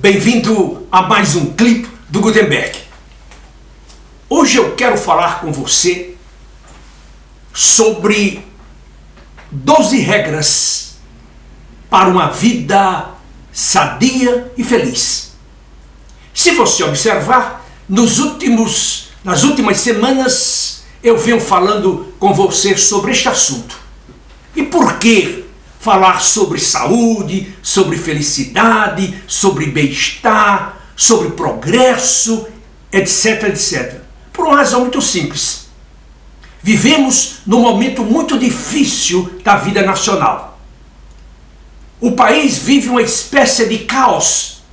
Bem-vindo a mais um clipe do Gutenberg. Hoje eu quero falar com você sobre 12 regras para uma vida sadia e feliz. Se você observar, nas últimas semanas eu venho falando com você sobre este assunto. E por que falar sobre saúde, sobre felicidade, sobre bem-estar, sobre progresso, etc, etc. Por uma razão muito simples. Vivemos num momento muito difícil da vida nacional. O país vive uma espécie de caos,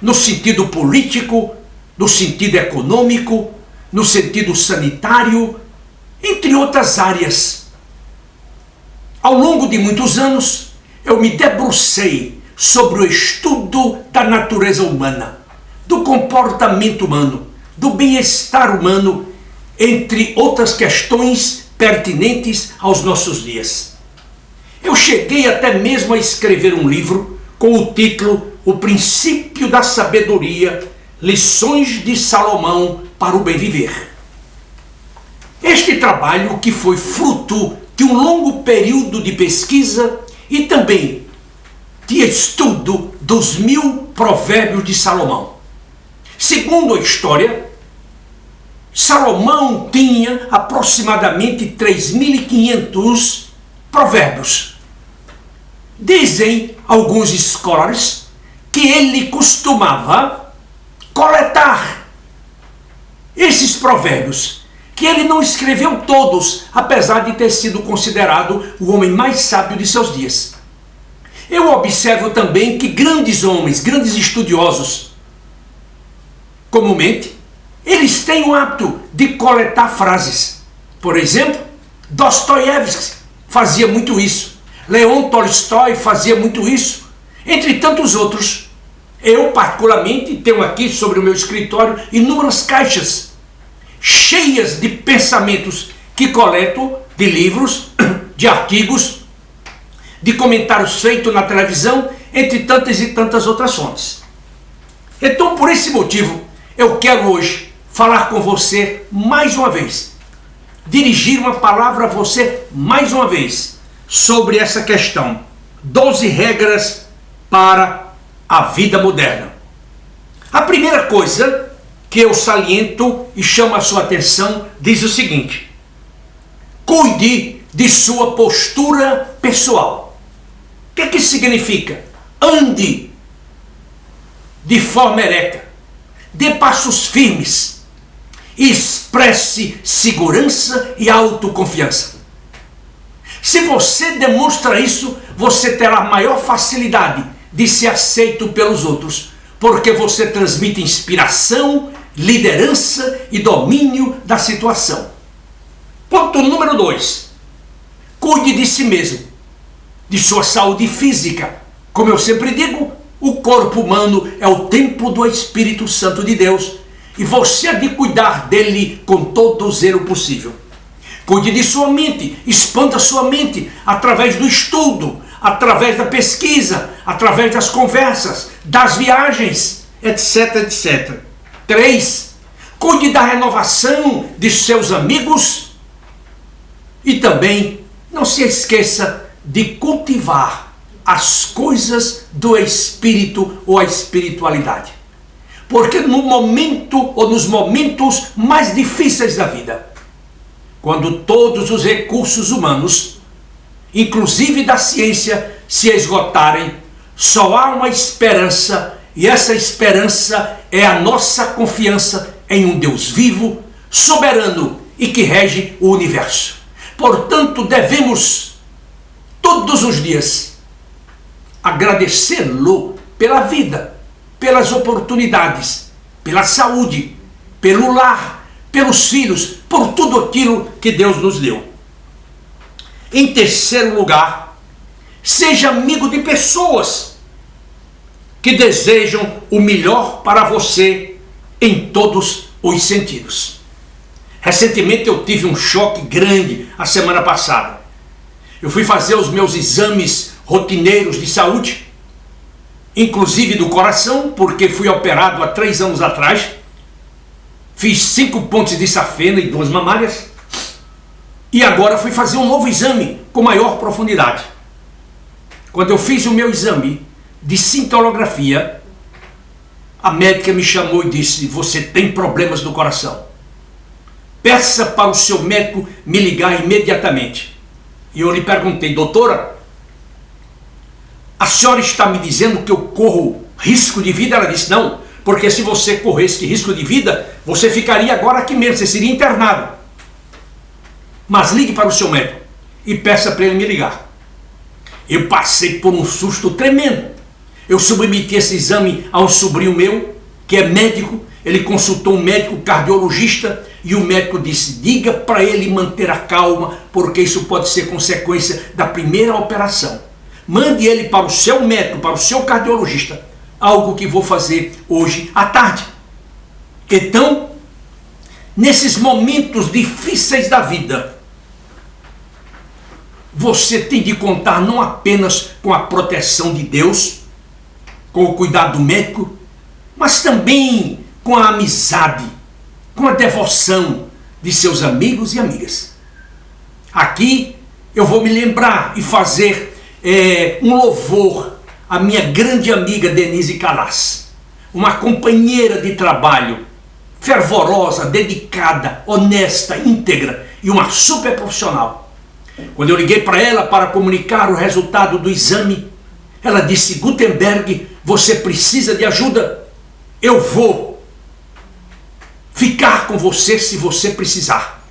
no sentido político, no sentido econômico, no sentido sanitário, entre outras áreas. Ao longo de muitos anos, eu me debrucei sobre o estudo da natureza humana, do comportamento humano, do bem-estar humano, entre outras questões pertinentes aos nossos dias. Eu cheguei até mesmo a escrever um livro com o título O Princípio da Sabedoria, Lições de Salomão para o Bem Viver. Este trabalho, que foi fruto de um longo período de pesquisa e também de estudo dos 1000 provérbios de Salomão. Segundo a história, Salomão tinha aproximadamente 3.500 provérbios. Dizem alguns scholars que ele costumava coletar esses provérbios, que ele não escreveu todos, apesar de ter sido considerado o homem mais sábio de seus dias. Eu observo também que grandes homens, grandes estudiosos, comumente, eles têm o hábito de coletar frases. Por exemplo, Dostoiévski fazia muito isso, Leon Tolstói fazia muito isso, entre tantos outros. Eu, particularmente, tenho aqui sobre o meu escritório inúmeras caixas cheias de pensamentos que coleto de livros, de artigos, de comentários feitos na televisão, entre tantas e tantas outras fontes. Então, por esse motivo, eu quero hoje falar com você mais uma vez, dirigir uma palavra a você mais uma vez, sobre essa questão, 12 regras para a vida moderna. A primeira coisa que eu saliento e chamo a sua atenção diz o seguinte: cuide de sua postura pessoal. O que é que isso significa? Ande de forma ereta, dê passos firmes, expresse segurança e autoconfiança. Se você demonstra isso, você terá maior facilidade de ser aceito pelos outros, porque você transmite inspiração, liderança e domínio da situação. Ponto número 2. Cuide de si mesmo, de sua saúde física. Como eu sempre digo, o corpo humano é o templo do Espírito Santo de Deus e você há de cuidar dele com todo o zelo possível. Cuide de sua mente, expanda sua mente através do estudo, através da pesquisa, através das conversas, das viagens, etc, etc. 3. Cuide da renovação de seus amigos e também não se esqueça de cultivar as coisas do Espírito ou a espiritualidade. Porque no momento ou nos momentos mais difíceis da vida, quando todos os recursos humanos, inclusive da ciência, se esgotarem, só há uma esperança, e essa esperança é a nossa confiança em um Deus vivo, soberano e que rege o universo. Portanto, devemos todos os dias agradecê-lo pela vida, pelas oportunidades, pela saúde, pelo lar, pelos filhos, por tudo aquilo que Deus nos deu. Em terceiro lugar, seja amigo de pessoas que desejam o melhor para você em todos os sentidos. Recentemente eu tive um choque grande a semana passada. Eu fui fazer os meus exames rotineiros de saúde inclusive do coração, porque fui operado há 3 anos atrás. Fiz 5 pontes de safena e 2 mamárias. E agora fui fazer um novo exame com maior profundidade. Quando eu fiz o meu exame de cintilografia, a médica me chamou e disse: você tem problemas no coração. Peça para o seu médico me ligar imediatamente. E eu lhe perguntei: doutora, a senhora está me dizendo que eu corro risco de vida? Ela disse: não, porque se você corresse risco de vida, você ficaria agora aqui mesmo, você seria internado. Mas ligue para o seu médico e peça para ele me ligar. Eu passei por um susto tremendo. Eu submeti esse exame a um sobrinho meu, que é médico. Ele consultou um médico cardiologista e o médico disse: diga para ele manter a calma, porque isso pode ser consequência da primeira operação. Mande ele para o seu médico, para o seu cardiologista, algo que vou fazer hoje à tarde. Então, nesses momentos difíceis da vida, você tem de contar não apenas com a proteção de Deus, com o cuidado médico, mas também com a amizade, com a devoção de seus amigos e amigas. Aqui eu vou me lembrar e fazer um louvor à minha grande amiga Denise Calas, uma companheira de trabalho, fervorosa, dedicada, honesta, íntegra e uma super profissional. Quando eu liguei para ela para comunicar o resultado do exame, ela disse: Gutenberg, você precisa de ajuda? Eu vou ficar com você se você precisar.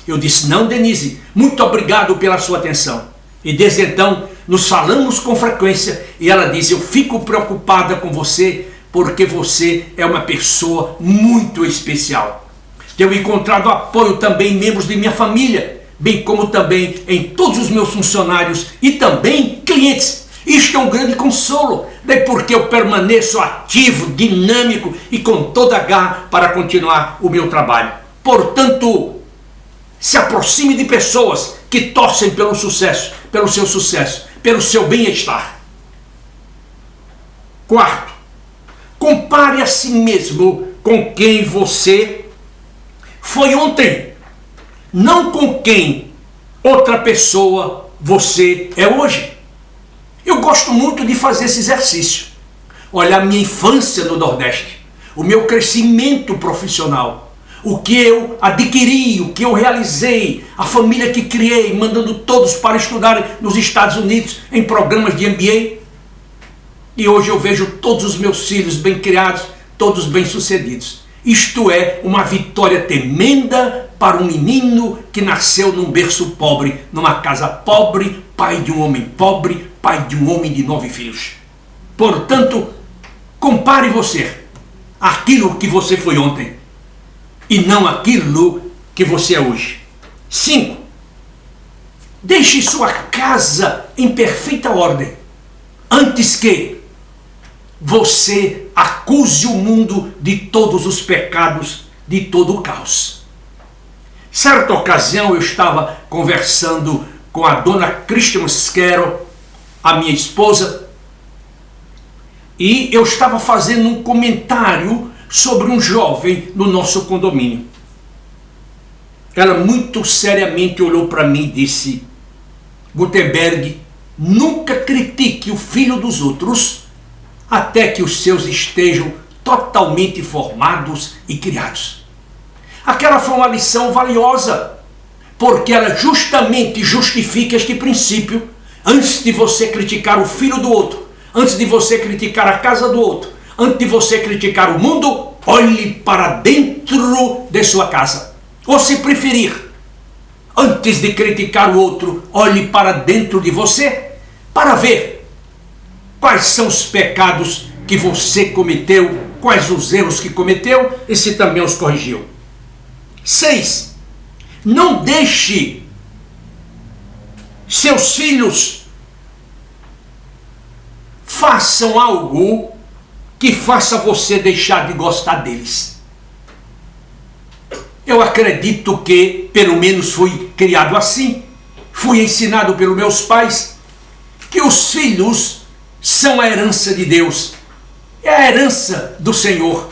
Eu disse: não, Denise, muito obrigado pela sua atenção. E desde então nos falamos com frequência e ela diz: eu fico preocupada com você porque você é uma pessoa muito especial. Tenho encontrado apoio também em membros de minha família, bem como também em todos os meus funcionários e também clientes. Isto é um grande consolo, daí porque eu permaneço ativo, dinâmico e com toda a garra para continuar o meu trabalho. Portanto, se aproxime de pessoas que torcem pelo sucesso, pelo seu sucesso, pelo seu bem-estar. Quarto, compare a si mesmo com quem você foi ontem, não com quem outra pessoa você é hoje. Eu gosto muito de fazer esse exercício. Olhar minha infância no Nordeste, o meu crescimento profissional, o que eu adquiri, o que eu realizei, a família que criei, mandando todos para estudar nos Estados Unidos em programas de MBA. E hoje eu vejo todos os meus filhos bem criados, todos bem-sucedidos. Isto é uma vitória tremenda para um menino que nasceu num berço pobre, numa casa pobre, pai de um homem pobre, pai de um homem de 9 filhos. Portanto, compare você aquilo que você foi ontem e não aquilo que você é hoje. 5. Deixe sua casa em perfeita ordem antes que você acuse o mundo de todos os pecados, de todo o caos. Certa ocasião eu estava conversando com a dona Christian Scarrow, a minha esposa, e eu estava fazendo um comentário sobre um jovem no nosso condomínio. Ela muito seriamente olhou para mim e disse: Gutenberg, nunca critique o filho dos outros até que os seus estejam totalmente formados e criados. Aquela foi uma lição valiosa, porque ela justamente justifica este princípio. Antes de você criticar o filho do outro, antes de você criticar a casa do outro, antes de você criticar o mundo, olhe para dentro de sua casa. Ou se preferir, antes de criticar o outro, olhe para dentro de você para ver quais são os pecados que você cometeu, quais os erros que cometeu e se também os corrigiu. 6. Não deixe seus filhos façam algo que faça você deixar de gostar deles. Eu acredito que, pelo menos fui criado assim, fui ensinado pelos meus pais, que os filhos são a herança de Deus é a herança do Senhor,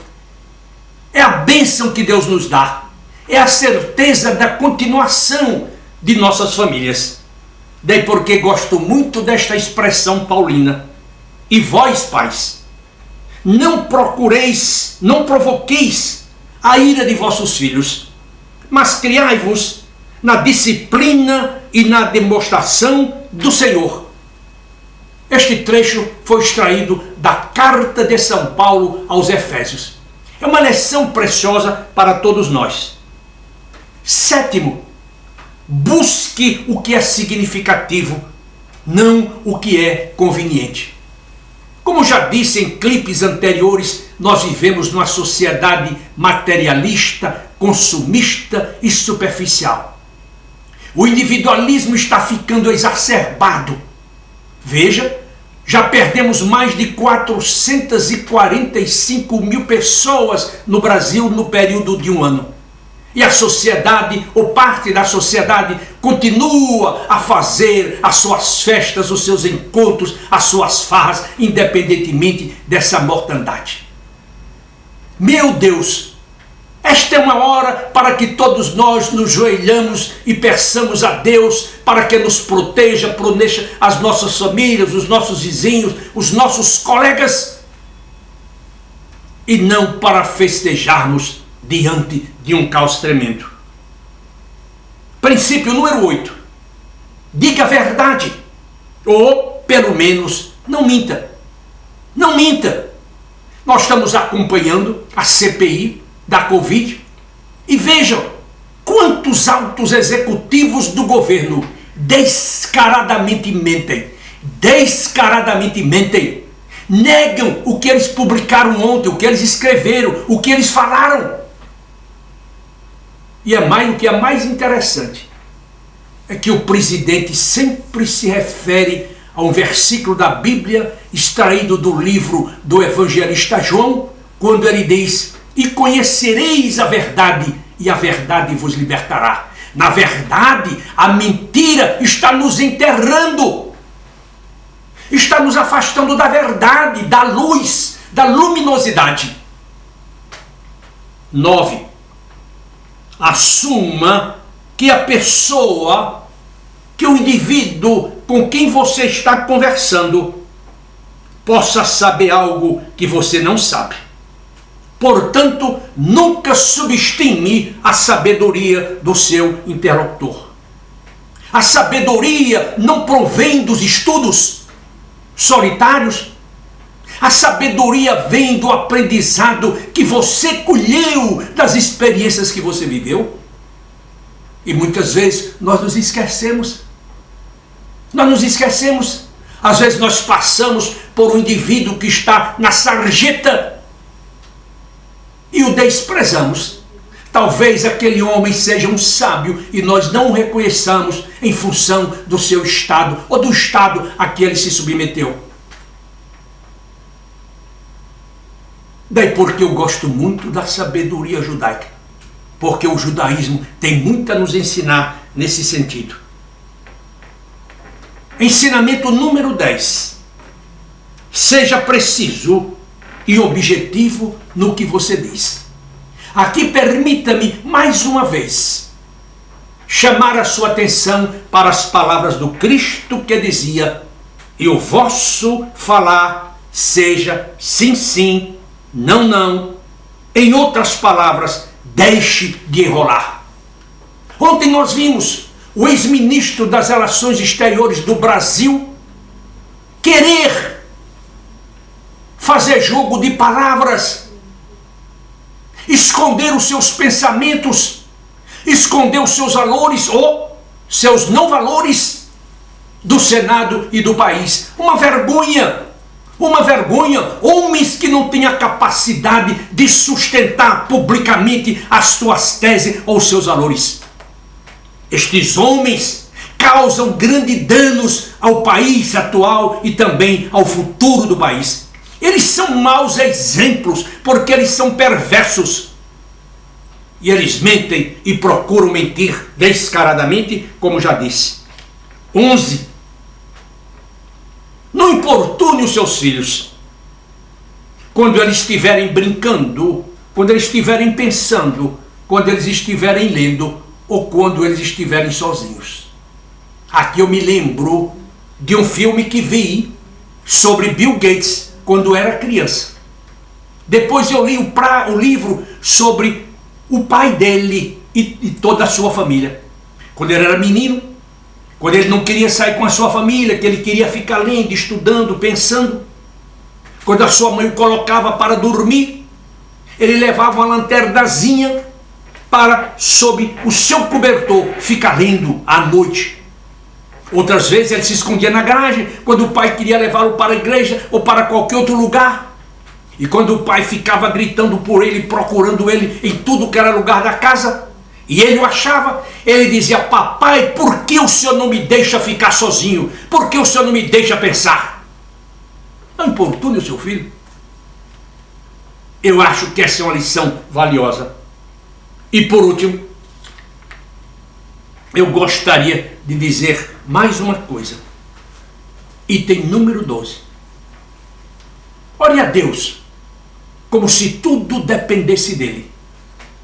é a bênção que Deus nos dá, é a certeza da continuação de nossas famílias. Daí porque gosto muito desta expressão paulina: e vós, pais, não procureis, não provoqueis a ira de vossos filhos, mas criai-vos na disciplina e na demonstração do Senhor. Este trecho foi extraído da carta de São Paulo aos Efésios. É uma lição preciosa para todos nós. Sétimo, busque o que é significativo, não o que é conveniente. Como já disse em clipes anteriores, nós vivemos numa sociedade materialista, consumista e superficial. O individualismo está ficando exacerbado. Veja, já perdemos mais de 445 mil pessoas no Brasil no período de um ano. E a sociedade, ou parte da sociedade, continua a fazer as suas festas, os seus encontros, as suas farras, independentemente dessa mortandade. Meu Deus, esta é uma hora para que todos nós nos joelhamos e peçamos a Deus para que nos proteja as nossas famílias, os nossos vizinhos, os nossos colegas, e não para festejarmos diante de um caos tremendo. Princípio número 8. Diga a verdade, ou pelo menos não minta. Não minta. Nós estamos acompanhando a CPI da Covid e vejam quantos altos executivos do governo descaradamente mentem. Descaradamente mentem. Negam o que eles publicaram ontem, o que eles escreveram, o que eles falaram. E o que é mais interessante é que o presidente sempre se refere a um versículo da Bíblia extraído do livro do evangelista João, quando ele diz: e conhecereis a verdade, e a verdade vos libertará. Na verdade, a mentira está nos enterrando, está nos afastando da verdade, da luz, da luminosidade. 9. Assuma que a pessoa, que o indivíduo com quem você está conversando possa saber algo que você não sabe. Portanto, nunca subestime a sabedoria do seu interlocutor. A sabedoria não provém dos estudos solitários. A sabedoria vem do aprendizado que você colheu das experiências que você viveu. E muitas vezes nós nos esquecemos. Nós nos esquecemos. Às vezes nós passamos por um indivíduo que está na sarjeta e o desprezamos. Talvez aquele homem seja um sábio e nós não o reconheçamos em função do seu estado ou do estado a que ele se submeteu. Daí porque eu gosto muito da sabedoria judaica, porque o judaísmo tem muito a nos ensinar nesse sentido. Ensinamento número 10. Seja preciso e objetivo no que você diz. Aqui permita-me mais uma vez chamar a sua atenção para as palavras do Cristo que dizia: e o vosso falar seja sim, sim, não, não. Em outras palavras, deixe de enrolar. Ontem nós vimos o ex-ministro das Relações Exteriores do Brasil querer fazer jogo de palavras, esconder os seus pensamentos, esconder os seus valores ou seus não valores do Senado e do país. Uma vergonha. Uma vergonha, homens que não têm a capacidade de sustentar publicamente as suas teses ou seus valores. Estes homens causam grandes danos ao país atual e também ao futuro do país. Eles são maus exemplos porque eles são perversos. E eles mentem e procuram mentir descaradamente, como já disse. 11. Não importune os seus filhos. quando eles estiverem brincando, quando eles estiverem pensando, quando eles estiverem lendo ou quando eles estiverem sozinhos. Aqui eu me lembro de um filme que vi sobre Bill Gates quando era criança. Depois eu li o livro sobre o pai dele e toda a sua família. Quando ele era menino, quando ele não queria sair com a sua família, que ele queria ficar lendo, estudando, pensando. Quando a sua mãe o colocava para dormir, ele levava uma lanternazinha para, sob o seu cobertor, ficar lendo à noite. Outras vezes ele se escondia na garagem, quando o pai queria levá-lo para a igreja ou para qualquer outro lugar. E quando o pai ficava gritando por ele, procurando ele em tudo que era lugar da casa, e ele o achava, ele dizia: papai, por que o senhor não me deixa ficar sozinho? Por que o senhor não me deixa pensar? Não importune o seu filho. Eu acho que essa é uma lição valiosa. E por último, eu gostaria de dizer mais uma coisa. Item número 12. Ore a Deus como se tudo dependesse dele.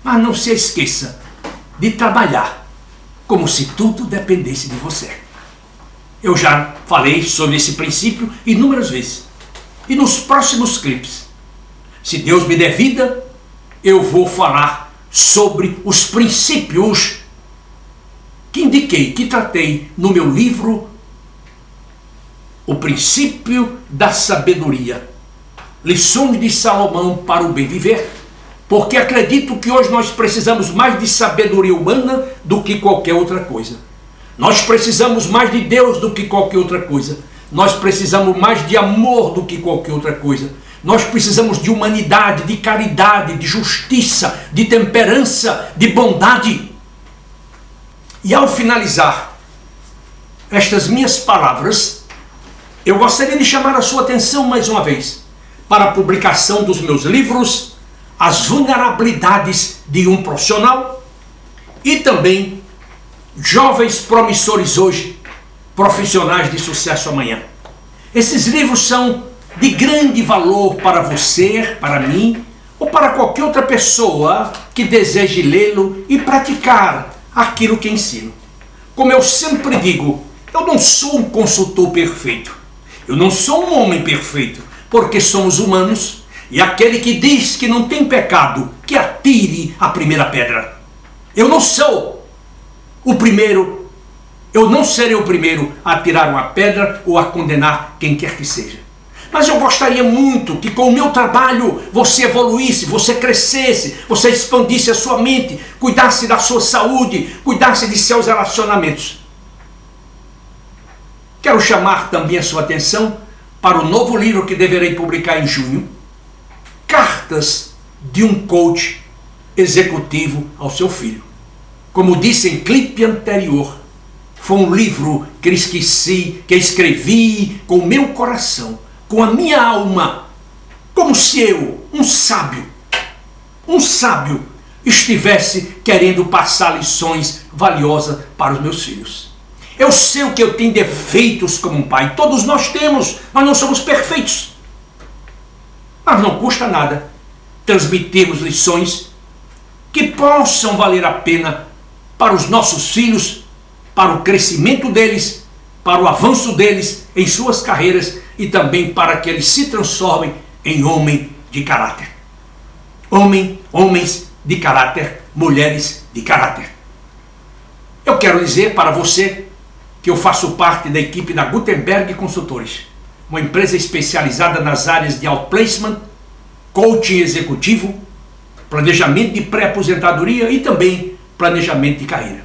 Mas não se esqueça de trabalhar como se tudo dependesse de você. Eu já falei sobre esse princípio inúmeras vezes. E nos próximos clipes, se Deus me der vida, eu vou falar sobre os princípios que indiquei, que tratei no meu livro O Princípio da Sabedoria. Lições de Salomão para o bem viver, porque acredito que hoje nós precisamos mais de sabedoria humana do que qualquer outra coisa. Nós precisamos mais de Deus do que qualquer outra coisa. Nós precisamos mais de amor do que qualquer outra coisa. Nós precisamos de humanidade, de caridade, de justiça, de temperança, de bondade. E ao finalizar estas minhas palavras, eu gostaria de chamar a sua atenção mais uma vez para a publicação dos meus livros, As Vulnerabilidades de um Profissional, e também Jovens Promissores Hoje, Profissionais de Sucesso Amanhã. Esses livros são de grande valor para você, para mim, ou para qualquer outra pessoa que deseje lê-lo e praticar aquilo que ensino. Como eu sempre digo, eu não sou um consultor perfeito, eu não sou um homem perfeito, porque somos humanos, e aquele que diz que não tem pecado, que atire a primeira pedra. Eu não sou o primeiro, eu não serei o primeiro a atirar uma pedra ou a condenar quem quer que seja. Mas eu gostaria muito que com o meu trabalho você evoluísse, você crescesse, você expandisse a sua mente, cuidasse da sua saúde, cuidasse de seus relacionamentos. Quero chamar também a sua atenção para o novo livro que deverei publicar em junho, Cartas de um Coach Executivo ao seu filho. Como disse em clipe anterior, foi um livro que escrevi com o meu coração, com a minha alma, como se eu, um sábio, estivesse querendo passar lições valiosas para os meus filhos. Eu sei o que eu tenho defeitos como um pai, todos nós temos, nós não somos perfeitos. Mas não custa nada transmitirmos lições que possam valer a pena para os nossos filhos, para o crescimento deles, para o avanço deles em suas carreiras e também para que eles se transformem em homem de caráter. Homens de caráter, mulheres de caráter. Eu quero dizer para você que eu faço parte da equipe da Gutenberg Consultores, uma empresa especializada nas áreas de outplacement, coaching executivo, planejamento de pré-aposentadoria e também planejamento de carreira.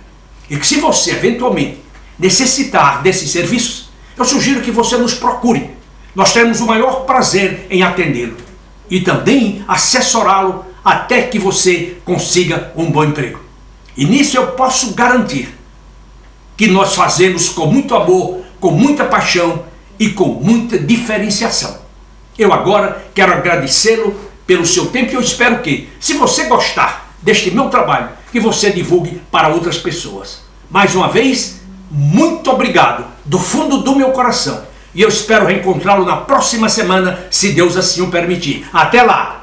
E que se você eventualmente necessitar desses serviços, eu sugiro que você nos procure. Nós teremos o maior prazer em atendê-lo e também assessorá-lo até que você consiga um bom emprego. E nisso eu posso garantir que nós fazemos com muito amor, com muita paixão e com muita diferenciação. Eu agora quero agradecê-lo pelo seu tempo e eu espero que, se você gostar deste meu trabalho, que você divulgue para outras pessoas. Mais uma vez, muito obrigado do fundo do meu coração. e eu espero reencontrá-lo na próxima semana, se Deus assim o permitir. Até lá!